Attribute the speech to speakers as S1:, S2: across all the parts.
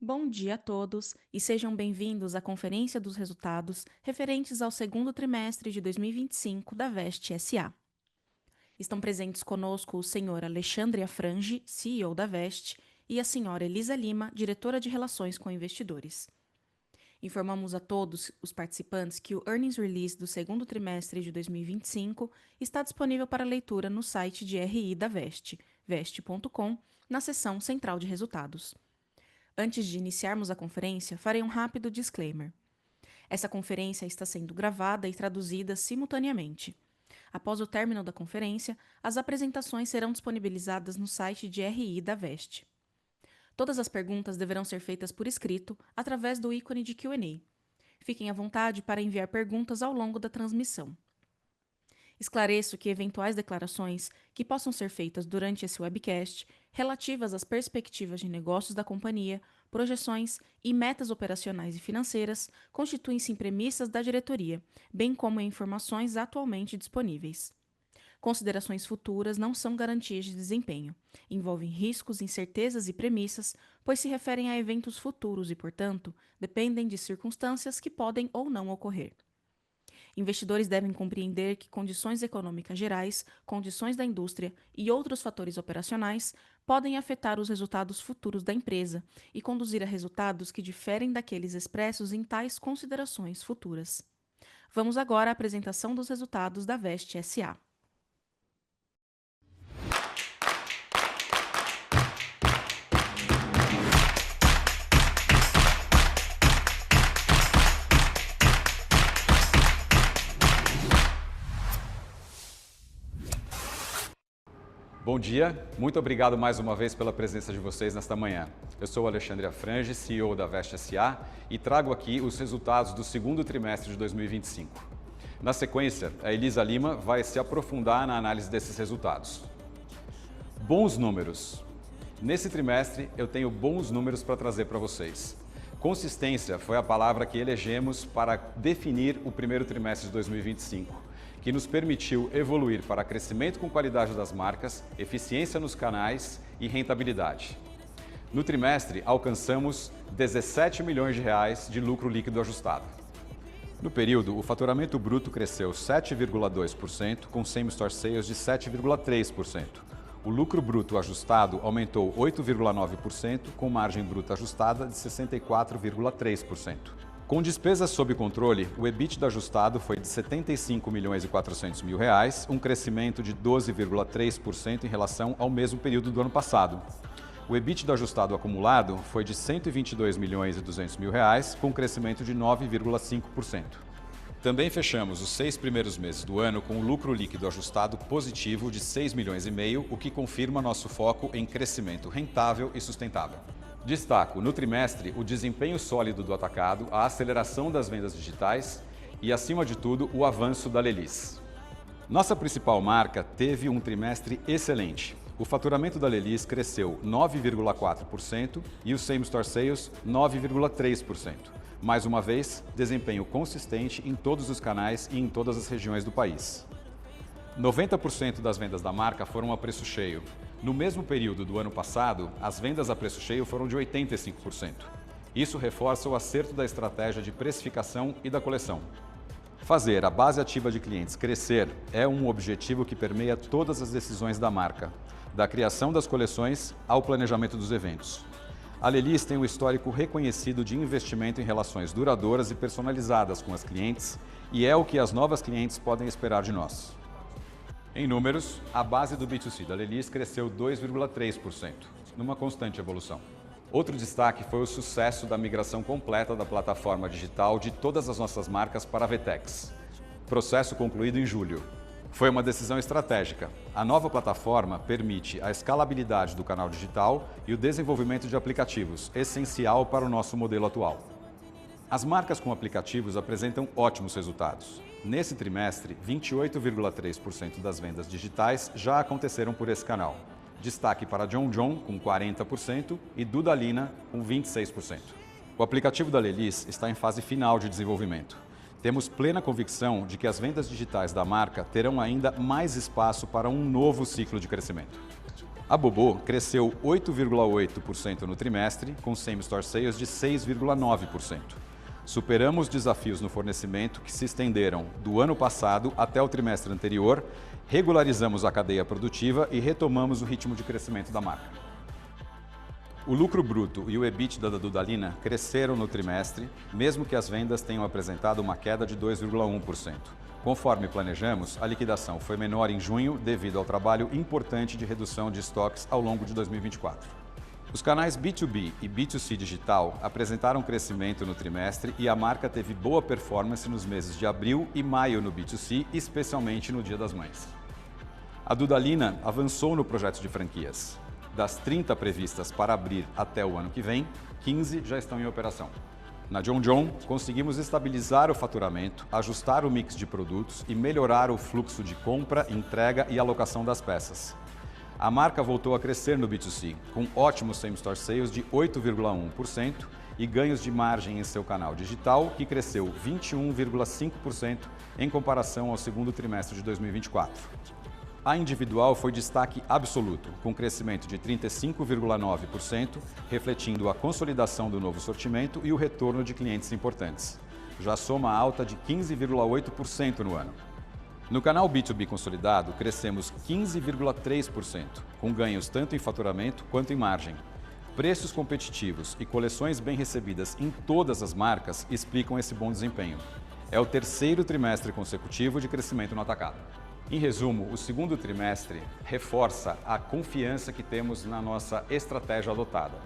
S1: Bom dia a todos e sejam bem-vindos à Conferência dos Resultados referentes ao segundo trimestre de 2025 da Veste SA. Estão presentes conosco o senhor Alexandre Afrangi, CEO da Veste, e a senhora Elisa Lima, diretora de Relações com Investidores. Informamos a todos os participantes que o Earnings Release do segundo trimestre de 2025 está disponível para leitura no site de RI da Veste, veste.com, na seção Central de Resultados. Antes de iniciarmos a conferência, farei um rápido disclaimer. Essa conferência está sendo gravada e traduzida simultaneamente. Após o término da conferência, as apresentações serão disponibilizadas no site de RI da Veste. Todas as perguntas deverão ser feitas por escrito, através do ícone de Q&A. Fiquem à vontade para enviar perguntas ao longo da transmissão. Esclareço que eventuais declarações que possam ser feitas durante esse webcast, relativas às perspectivas de negócios da companhia, projeções e metas operacionais e financeiras, constituem-se em premissas da diretoria, bem como em informações atualmente disponíveis. Considerações futuras não são garantias de desempenho, envolvem riscos, incertezas e premissas, pois se referem a eventos futuros e, portanto, dependem de circunstâncias que podem ou não ocorrer. Investidores devem compreender que condições econômicas gerais, condições da indústria e outros fatores operacionais podem afetar os resultados futuros da empresa e conduzir a resultados que diferem daqueles expressos em tais considerações futuras. Vamos agora à apresentação dos resultados da Veste SA.
S2: Bom dia, muito obrigado mais uma vez pela presença de vocês nesta manhã. Eu sou o Alexandre Afrangi, CEO da Veste SA, e trago aqui os resultados do segundo trimestre de 2025. Na sequência, a Elisa Lima vai se aprofundar na análise desses resultados. Bons números. Nesse trimestre, eu tenho bons números para trazer para vocês. Consistência foi a palavra que elegemos para definir o primeiro trimestre de 2025. Que nos permitiu evoluir para crescimento com qualidade das marcas, eficiência nos canais e rentabilidade. No trimestre, alcançamos R$17 milhões de lucro líquido ajustado. No período, o faturamento bruto cresceu 7,2%, com same-store sales de 7,3%. O lucro bruto ajustado aumentou 8,9%, com margem bruta ajustada de 64,3%. Com despesas sob controle, o EBITDA ajustado foi de R$ 75 milhões e 400 mil, um crescimento de 12,3% em relação ao mesmo período do ano passado. O EBITDA ajustado acumulado foi de R$ 122 milhões e 200 mil, com crescimento de 9,5%. Também fechamos os 6 primeiros meses do ano com um lucro líquido ajustado positivo de 6 milhões e meio, o que confirma nosso foco em crescimento rentável e sustentável. Destaco, no trimestre, o desempenho sólido do atacado, a aceleração das vendas digitais e, acima de tudo, o avanço da Lelis. Nossa principal marca teve um trimestre excelente. O faturamento da Lelis cresceu 9,4% e o same-store sales 9,3%. Mais uma vez, desempenho consistente em todos os canais e em todas as regiões do país. 90% das vendas da marca foram a preço cheio. No mesmo período do ano passado, as vendas a preço cheio foram de 85%. Isso reforça o acerto da estratégia de precificação e da coleção. Fazer a base ativa de clientes crescer é um objetivo que permeia todas as decisões da marca, da criação das coleções ao planejamento dos eventos. A Lelis tem um histórico reconhecido de investimento em relações duradouras e personalizadas com as clientes, e é o que as novas clientes podem esperar de nós. Em números, a base do B2C da Lelis cresceu 2,3%, numa constante evolução. Outro destaque foi o sucesso da migração completa da plataforma digital de todas as nossas marcas para a VTEX. Processo concluído em julho. Foi uma decisão estratégica. A nova plataforma permite a escalabilidade do canal digital e o desenvolvimento de aplicativos, essencial para o nosso modelo atual. As marcas com aplicativos apresentam ótimos resultados. Nesse trimestre, 28,3% das vendas digitais já aconteceram por esse canal. Destaque para John John, com 40%, e Dudalina, com 26%. O aplicativo da Lelis está em fase final de desenvolvimento. Temos plena convicção de que as vendas digitais da marca terão ainda mais espaço para um novo ciclo de crescimento. A Bobô cresceu 8,8% no trimestre, com same-store sales de 6,9%. Superamos desafios no fornecimento que se estenderam do ano passado até o trimestre anterior, regularizamos a cadeia produtiva e retomamos o ritmo de crescimento da marca. O lucro bruto e o EBITDA da Dudalina cresceram no trimestre, mesmo que as vendas tenham apresentado uma queda de 2,1%. Conforme planejamos, a liquidação foi menor em junho devido ao trabalho importante de redução de estoques ao longo de 2024. Os canais B2B e B2C digital apresentaram crescimento no trimestre e a marca teve boa performance nos meses de abril e maio no B2C, especialmente no Dia das Mães. A Dudalina avançou no projeto de franquias. Das 30 previstas para abrir até o ano que vem, 15 já estão em operação. Na John John, conseguimos estabilizar o faturamento, ajustar o mix de produtos e melhorar o fluxo de compra, entrega e alocação das peças. A marca voltou a crescer no B2C, com ótimos same-store sales de 8,1% e ganhos de margem em seu canal digital, que cresceu 21,5% em comparação ao segundo trimestre de 2024. A individual foi destaque absoluto, com crescimento de 35,9%, refletindo a consolidação do novo sortimento e o retorno de clientes importantes. Já soma alta de 15,8% no ano. No canal B2B consolidado, crescemos 15,3%, com ganhos tanto em faturamento quanto em margem. Preços competitivos e coleções bem recebidas em todas as marcas explicam esse bom desempenho. É o terceiro trimestre consecutivo de crescimento no atacado. Em resumo, o segundo trimestre reforça a confiança que temos na nossa estratégia adotada.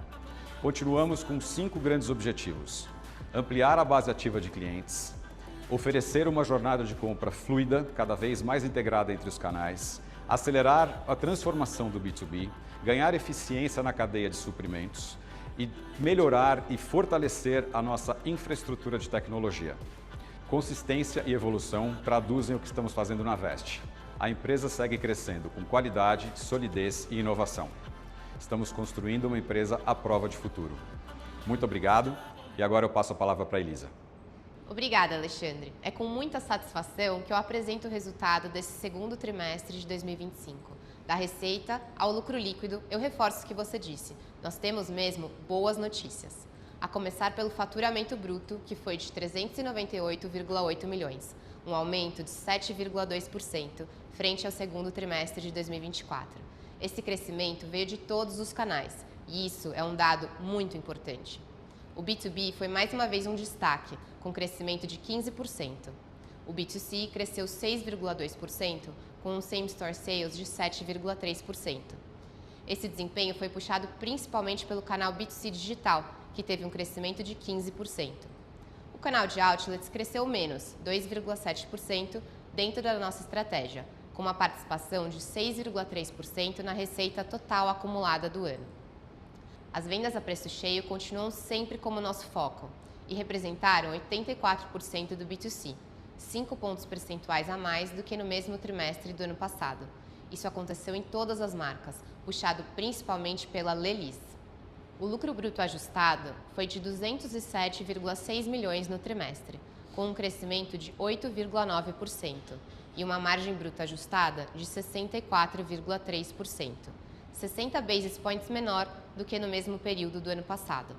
S2: Continuamos com 5 grandes objetivos: ampliar a base ativa de clientes, oferecer uma jornada de compra fluida, cada vez mais integrada entre os canais, acelerar a transformação do B2B, ganhar eficiência na cadeia de suprimentos e melhorar e fortalecer a nossa infraestrutura de tecnologia. Consistência e evolução traduzem o que estamos fazendo na Veste. A empresa segue crescendo com qualidade, solidez e inovação. Estamos construindo uma empresa à prova de futuro. Muito obrigado e agora eu passo a palavra para a Elisa.
S3: Obrigada, Alexandre. É com muita satisfação que eu apresento o resultado desse segundo trimestre de 2025. Da receita ao lucro líquido, eu reforço o que você disse. Nós temos mesmo boas notícias. A começar pelo faturamento bruto, que foi de 398,8 milhões, um aumento de 7,2% frente ao segundo trimestre de 2024. Esse crescimento veio de todos os canais, e isso é um dado muito importante. O B2B foi mais uma vez um destaque, com crescimento de 15%. O B2C cresceu 6,2%, com um same-store sales de 7,3%. Esse desempenho foi puxado principalmente pelo canal B2C digital, que teve um crescimento de 15%. O canal de outlets cresceu menos, 2,7%, dentro da nossa estratégia, com uma participação de 6,3% na receita total acumulada do ano. As vendas a preço cheio continuam sempre como nosso foco e representaram 84% do B2C, 5 pontos percentuais a mais do que no mesmo trimestre do ano passado. Isso aconteceu em todas as marcas, puxado principalmente pela Lelis. O lucro bruto ajustado foi de 207,6 milhões no trimestre, com um crescimento de 8,9% e uma margem bruta ajustada de 64,3%, 60 basis points menor do que no mesmo período do ano passado.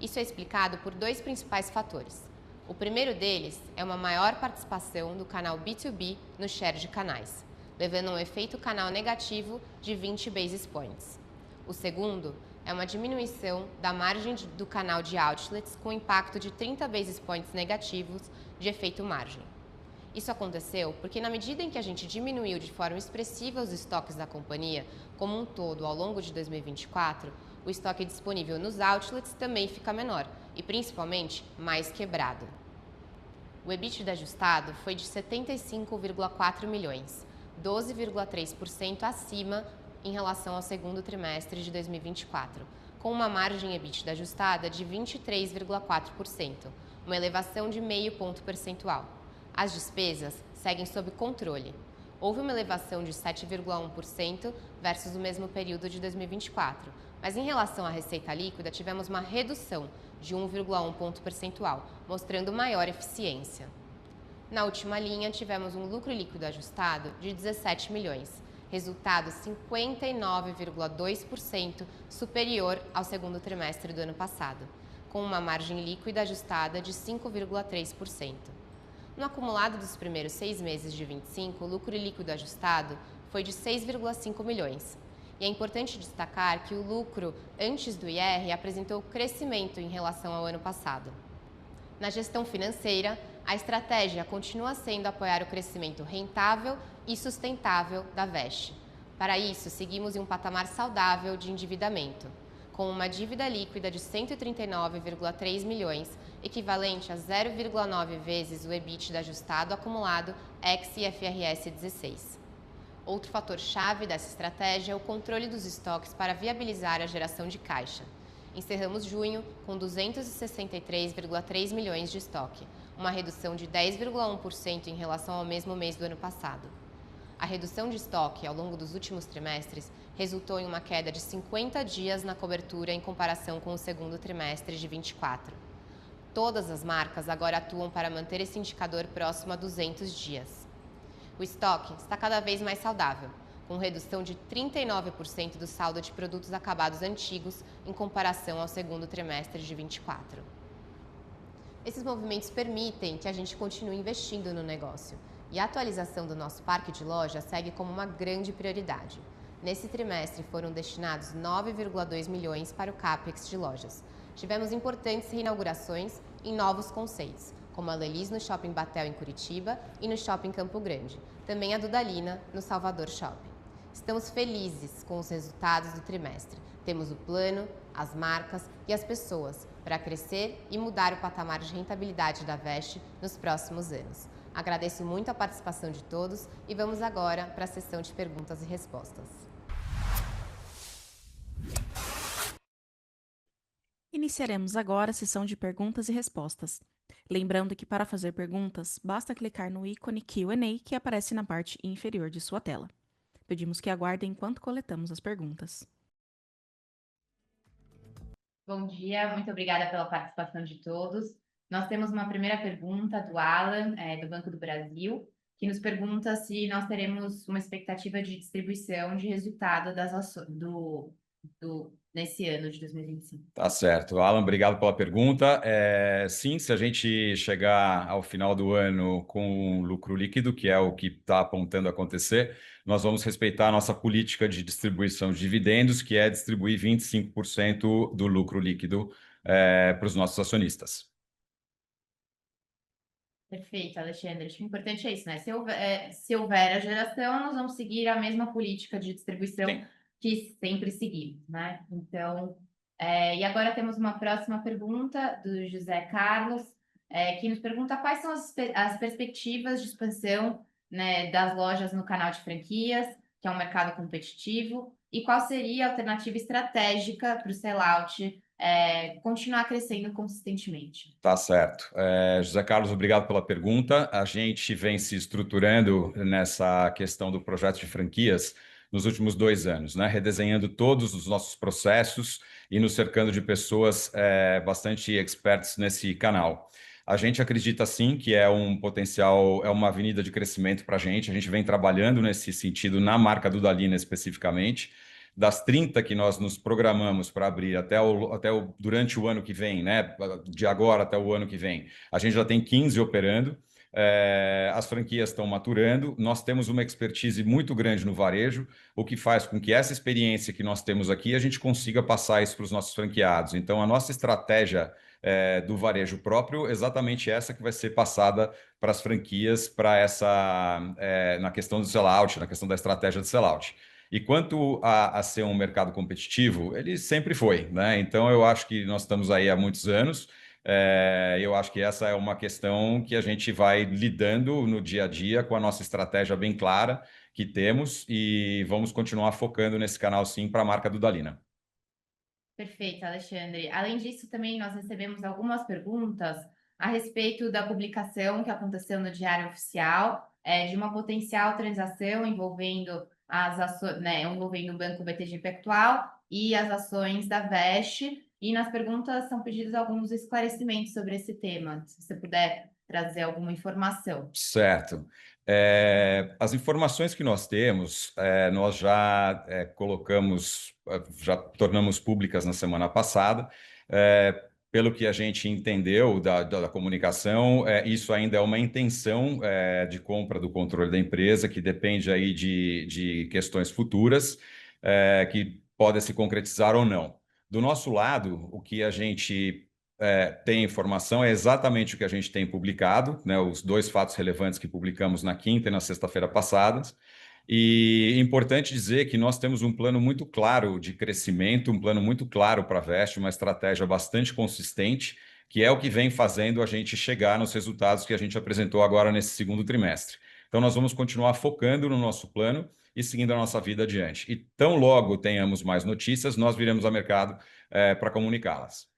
S3: Isso é explicado por 2 principais fatores. O primeiro deles é uma maior participação do canal B2B no share de canais, levando a um efeito canal negativo de 20 basis points. O segundo é uma diminuição da margem do canal de outlets com impacto de 30 basis points negativos de efeito margem. Isso aconteceu porque, na medida em que a gente diminuiu de forma expressiva os estoques da companhia como um todo ao longo de 2024, o estoque disponível nos outlets também fica menor e, principalmente, mais quebrado. O EBITDA ajustado foi de 75,4 milhões, 12,3% acima em relação ao segundo trimestre de 2024, com uma margem EBITDA ajustada de 23,4%, uma elevação de meio ponto percentual. As despesas seguem sob controle. Houve uma elevação de 7,1% versus o mesmo período de 2024, mas em relação à receita líquida tivemos uma redução de 1,1 ponto percentual, mostrando maior eficiência. Na última linha, tivemos um lucro líquido ajustado de 17 milhões, resultado 59,2% superior ao segundo trimestre do ano passado, com uma margem líquida ajustada de 5,3%. No acumulado dos primeiros 6 meses de 25, o lucro líquido ajustado foi de 6,5 milhões. E é importante destacar que o lucro antes do IR apresentou crescimento em relação ao ano passado. Na gestão financeira, a estratégia continua sendo apoiar o crescimento rentável e sustentável da VEST. Para isso, seguimos em um patamar saudável de endividamento, com uma dívida líquida de 139,3 milhões, equivalente a 0,9 vezes o EBITDA ajustado acumulado ex-IFRS 16. Outro fator-chave dessa estratégia é o controle dos estoques para viabilizar a geração de caixa. Encerramos junho com 263,3 milhões de estoque, uma redução de 10,1% em relação ao mesmo mês do ano passado. A redução de estoque ao longo dos últimos trimestres resultou em uma queda de 50 dias na cobertura em comparação com o segundo trimestre de 24. Todas as marcas agora atuam para manter esse indicador próximo a 200 dias. O estoque está cada vez mais saudável, com redução de 39% do saldo de produtos acabados antigos em comparação ao segundo trimestre de 24. Esses movimentos permitem que a gente continue investindo no negócio, e a atualização do nosso parque de lojas segue como uma grande prioridade. Nesse trimestre foram destinados 9,2 milhões para o CAPEX de lojas. Tivemos importantes reinaugurações em novos conceitos, como a Lelis no Shopping Batel em Curitiba e no Shopping Campo Grande, também a Dudalina no Salvador Shopping. Estamos felizes com os resultados do trimestre. Temos o plano, as marcas e as pessoas para crescer e mudar o patamar de rentabilidade da VEST nos próximos anos. Agradeço muito a participação de todos e vamos agora para a sessão de perguntas e respostas.
S1: Iniciaremos agora a sessão de perguntas e respostas. Lembrando que para fazer perguntas, basta clicar no ícone Q&A que aparece na parte inferior de sua tela. Pedimos que aguardem enquanto coletamos as perguntas.
S4: Bom dia, muito obrigada pela participação de todos. Nós temos uma primeira pergunta do Alan, do Banco do Brasil, que nos pergunta se nós teremos uma expectativa de distribuição de resultado das ações nesse ano de 2025.
S2: Tá certo. Alan, obrigado pela pergunta. Sim, se a gente chegar ao final do ano com lucro líquido, que é o que está apontando a acontecer, nós vamos respeitar a nossa política de distribuição de dividendos, que é distribuir 25% do lucro líquido para os nossos acionistas.
S4: Perfeito, Alexandre. Acho que o importante é isso, né? Se houver a geração, nós vamos seguir a mesma política de distribuição
S2: Sim.
S4: que sempre seguimos, né? Então, e agora temos uma próxima pergunta do José Carlos, que nos pergunta quais são as perspectivas de expansão, né, das lojas no canal de franquias, que é um mercado competitivo, e qual seria a alternativa estratégica para o sellout continuar crescendo consistentemente.
S2: Tá certo. José Carlos, obrigado pela pergunta. A gente vem se estruturando nessa questão do projeto de franquias nos últimos 2 anos, né? Redesenhando todos os nossos processos e nos cercando de pessoas bastante expertas nesse canal. A gente acredita sim que é um potencial, é uma avenida de crescimento para a gente. A gente vem trabalhando nesse sentido na marca Dudalina especificamente. Das 30 que nós nos programamos para abrir durante o ano que vem, né? De agora até o ano que vem, a gente já tem 15 operando. As franquias estão maturando, nós temos uma expertise muito grande no varejo, o que faz com que essa experiência que nós temos aqui, a gente consiga passar isso para os nossos franqueados. Então, a nossa estratégia do varejo próprio, exatamente essa que vai ser passada para as franquias, na questão do sellout, na questão da estratégia de sellout. E quanto a ser um mercado competitivo, ele sempre foi, né? Então, eu acho que nós estamos aí há muitos anos. Eu acho que essa é uma questão que a gente vai lidando no dia a dia com a nossa estratégia bem clara que temos e vamos continuar focando nesse canal sim para a marca Dudalina.
S4: Perfeito, Alexandre. Além disso, também nós recebemos algumas perguntas a respeito da publicação que aconteceu no Diário Oficial, de uma potencial transação envolvendo as ações, né, envolvendo o Banco BTG Pactual e as ações da VEST. E nas perguntas são pedidos alguns esclarecimentos sobre esse tema. Se você puder trazer alguma informação.
S2: Certo. As informações que nós temos, nós já colocamos, já tornamos públicas na semana passada. Pelo que a gente entendeu da comunicação, isso ainda é uma intenção de compra do controle da empresa, que depende aí de questões futuras, que podem se concretizar ou não. Do nosso lado, o que a gente tem informação é exatamente o que a gente tem publicado, né, os 2 fatos relevantes que publicamos na quinta e na sexta-feira passadas. E é importante dizer que nós temos um plano muito claro de crescimento, um plano muito claro para a Veste, uma estratégia bastante consistente, que é o que vem fazendo a gente chegar nos resultados que a gente apresentou agora nesse segundo trimestre. Então, nós vamos continuar focando no nosso plano e seguindo a nossa vida adiante. E tão logo tenhamos mais notícias, nós viremos ao mercado para comunicá-las.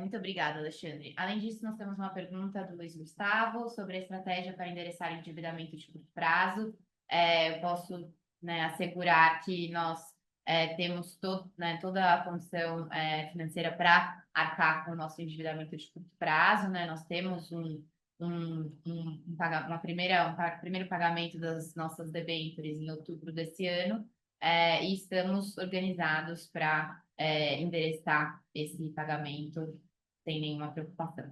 S4: Muito obrigada, Alexandre. Além disso, nós temos uma pergunta do Luiz Gustavo sobre a estratégia para endereçar endividamento de curto prazo. Eu posso, né, assegurar que nós temos toda a condição financeira para arcar com o nosso endividamento de curto prazo, né? Nós temos primeiro pagamento das nossas debêntures em outubro desse ano, e estamos organizados para endereçar esse pagamento sem nenhuma preocupação.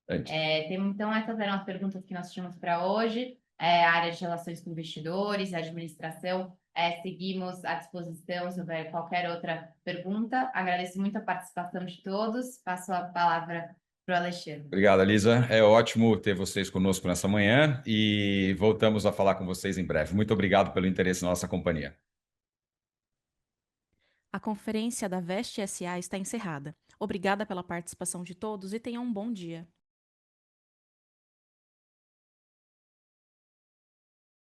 S4: Então, essas eram as perguntas que nós tínhamos para hoje. A área de relações com investidores, a administração, seguimos à disposição se houver qualquer outra pergunta. Agradeço muito a participação de todos. Passo a palavra para o Alexandre.
S2: Obrigado, Elisa. É ótimo ter vocês conosco nessa manhã e voltamos a falar com vocês em breve. Muito obrigado pelo interesse na nossa companhia.
S1: A conferência da Veste SA está encerrada. Obrigada pela participação de todos e tenham um bom dia.